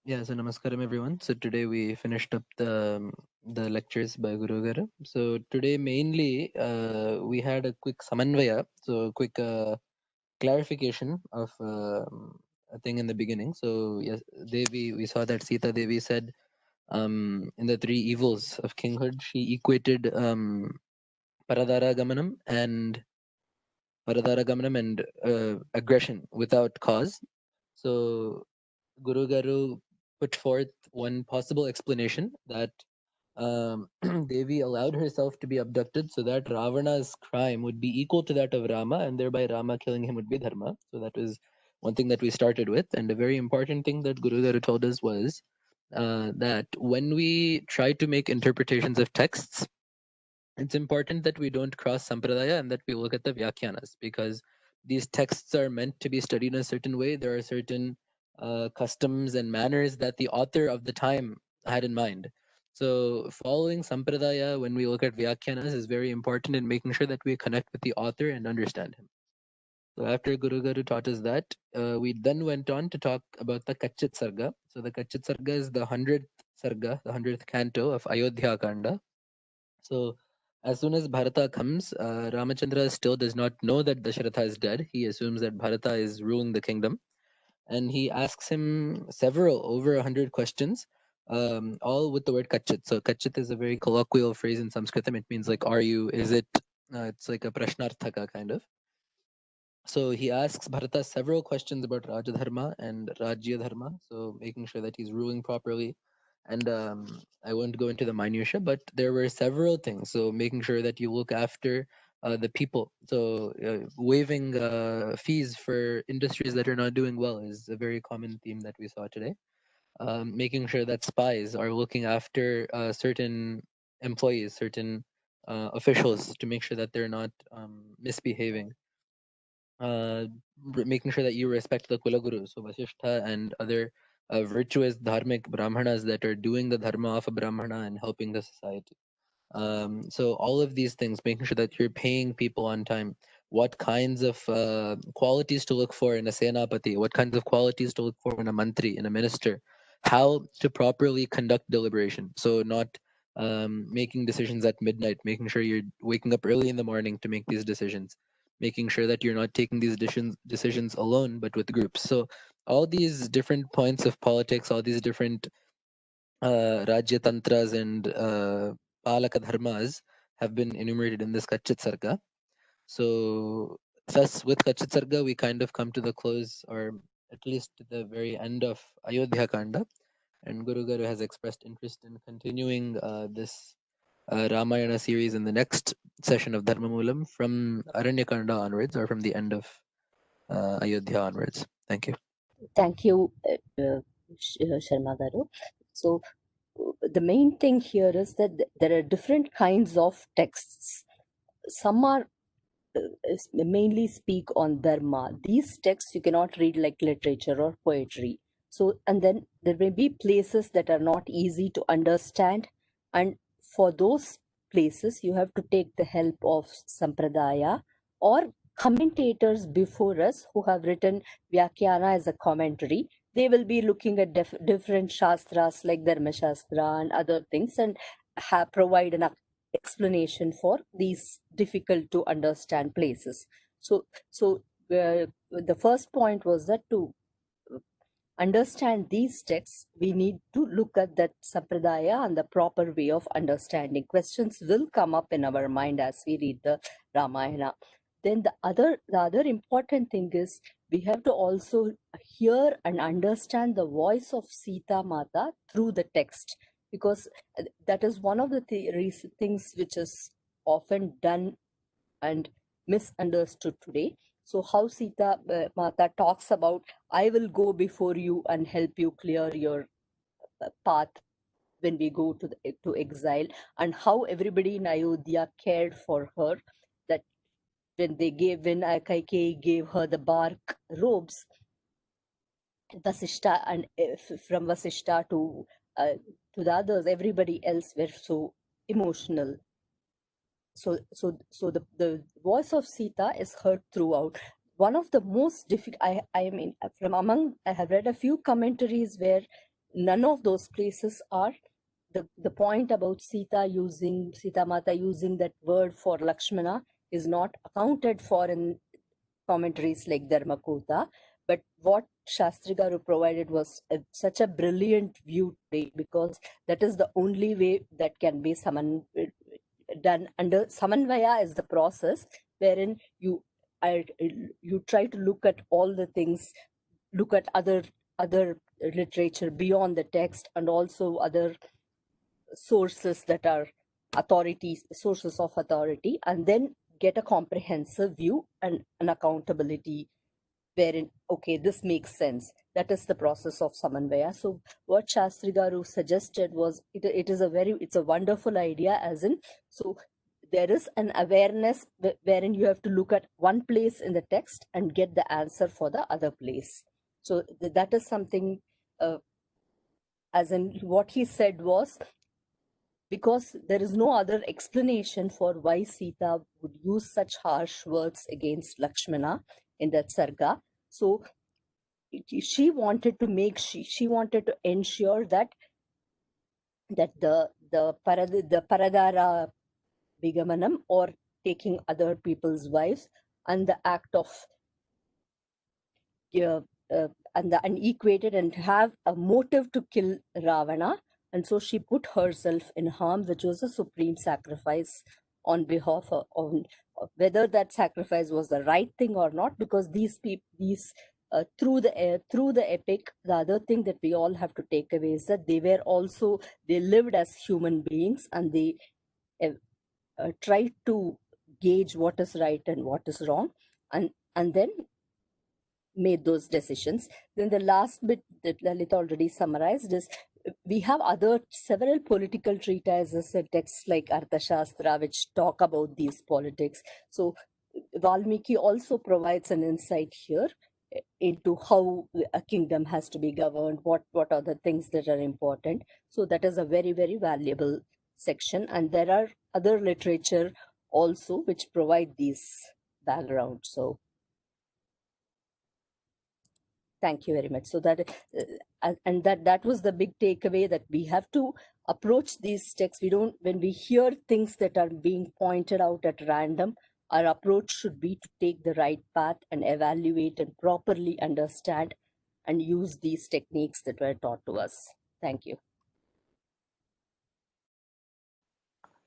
Yeah, so namaskaram everyone. So today we finished up the lectures by Guru Garu. So today mainly we had a quick samanvaya, so a quick clarification of a thing in the beginning. So yes, Devi, we saw that Sita Devi said in the three evils of kinghood, she equated Paradara Gamanam and aggression without cause. So Guru Garu put forth one possible explanation that Devi allowed herself to be abducted so that Ravana's crime would be equal to that of Rama, and thereby Rama killing him would be dharma. So that was one thing that we started with. And a very important thing that Guru Garu told us was that when we try to make interpretations of texts, it's important that we don't cross sampradaya and that we look at the vyakyanas, because these texts are meant to be studied in a certain way. There are certain customs and manners that the author of the time had in mind. So following sampradaya when we look at vyakyanas is very important in making sure that we connect with the author and understand him. So after Guru Garu taught us that, we then went on to talk about the Kachit Sarga. So the Kachit Sarga is the 100th Sarga, the 100th canto of Ayodhya Kanda. So as soon as Bharata comes, Ramachandra still does not know that Dasharatha is dead. He assumes that Bharata is ruling the kingdom, and he asks him several, over 100 questions, all with the word kachit. So kachit is a very colloquial phrase in Sanskritam. It means like, are you, is it, it's like a prashnarthaka kind of. So he asks Bharata several questions about Rajadharma and Rajya Dharma, so making sure that he's ruling properly. And I won't go into the minutia, but there were several things. So making sure that you look after the people. So waiving fees for industries that are not doing well is a very common theme that we saw today. Making sure that spies are looking after certain employees, certain officials, to make sure that they're not misbehaving, uh, making sure that you respect the Kulaguru, so Vasishtha and other virtuous dharmic brahmanas that are doing the dharma of a brahmana and helping the society. So all of these things, making sure that you're paying people on time, what kinds of qualities to look for in a senapati, what kinds of qualities to look for in a mantri, in a minister, how to properly conduct deliberation. So not making decisions at midnight, making sure you're waking up early in the morning to make these decisions, making sure that you're not taking these decisions alone, but with groups. So all these different points of politics, all these different Rajya Tantras and Palaka Dharmas have been enumerated in this Kachit Sarga. So, thus, with Kachit Sarga, we kind of come to the close, or at least to the very end of Ayodhya Kanda. And Guru Garu has expressed interest in continuing this Ramayana series in the next session of Dharma Moolam from Aranyakanda onwards, or from the end of Ayodhya onwards. Thank you. Thank you, Sharma Garu. So, the main thing here is that there are different kinds of texts. Some are mainly speak on dharma. These texts you cannot read like literature or poetry. So, and then there may be places that are not easy to understand, and for those places you have to take the help of sampradaya or commentators before us who have written Vyakhyana as a commentary. They will be looking at different shastras like Dharma Shastra and other things and provide an explanation for these difficult to understand places. So the first point was that to understand these texts, we need to look at that sampradaya and the proper way of understanding. Questions will come up in our mind as we read the Ramayana. Then the other important thing is we have to also hear and understand the voice of Sita Mata through the text, because that is one of the things which is often done and misunderstood today. So how Sita Mata talks about, I will go before you and help you clear your path when we go to exile, and how everybody in Ayodhya cared for her, that when Kaikeyi gave her the bark robes, Vasishta and from Vasishta to the others, everybody else were so emotional. So the voice of Sita is heard throughout. One of the most difficult, I mean, from among, I have read a few commentaries where none of those places are the point about Sita Mata using that word for Lakshmana is not accounted for in commentaries like Dharmakota. But what Shastri Garu provided was such a brilliant view, because that is the only way that can be done under Samanvaya is the process wherein you try to look at all the things, look at other literature beyond the text, and also other sources that are sources of authority, and then get a comprehensive view and an accountability wherein, okay, this makes sense. That is the process of Samanvaya. So what Shastri Garu suggested was, it's a wonderful idea, as in, so there is an awareness wherein you have to look at one place in the text and get the answer for the other place. So that is something, as in what he said was, because there is no other explanation for why Sita would use such harsh words against Lakshmana in that sarga. So she wanted to ensure that the paradara bigamanam, or taking other people's wives, and the act of and the unequated, and have a motive to kill Ravana. And so she put herself in harm, which was a supreme sacrifice on behalf of whether that sacrifice was the right thing or not, because these through the epic, the other thing that we all have to take away is that they lived as human beings, and they tried to gauge what is right and what is wrong, and then made those decisions. Then the last bit that Lalita already summarized is, we have several political treatises and texts like Arthashastra which talk about these politics. So Valmiki also provides an insight here into how a kingdom has to be governed, what are the things that are important. So that is a very, very valuable section. And there are other literature also which provide these background. So thank you very much. So that that was the big takeaway, that we have to approach these texts. When we hear things that are being pointed out at random, our approach should be to take the right path and evaluate and properly understand and use these techniques that were taught to us. Thank you.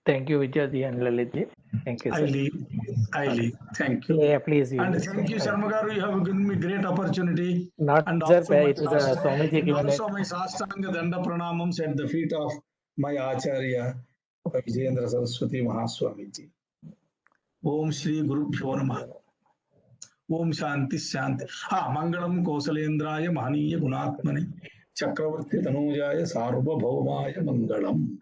Thank you, Vijay and Lalit. Thank you, sir. I leave. Thank you. Yeah, please. And thank you, Sharma Garu. You have given me great opportunity. Not, and sir, also it was a Swamiji given it. Also my Sastanga Danda Pranamams at the feet of my Acharya, Vijayendra Saraswati Mahaswamiji. Om Shri Guru Bhyo Namah. Om Shanti Shanti. Mangalam Kosalendraya Mahaniya Gunatmane Chakravarti Tanujaya Sarva Bhaumaya Mangalam.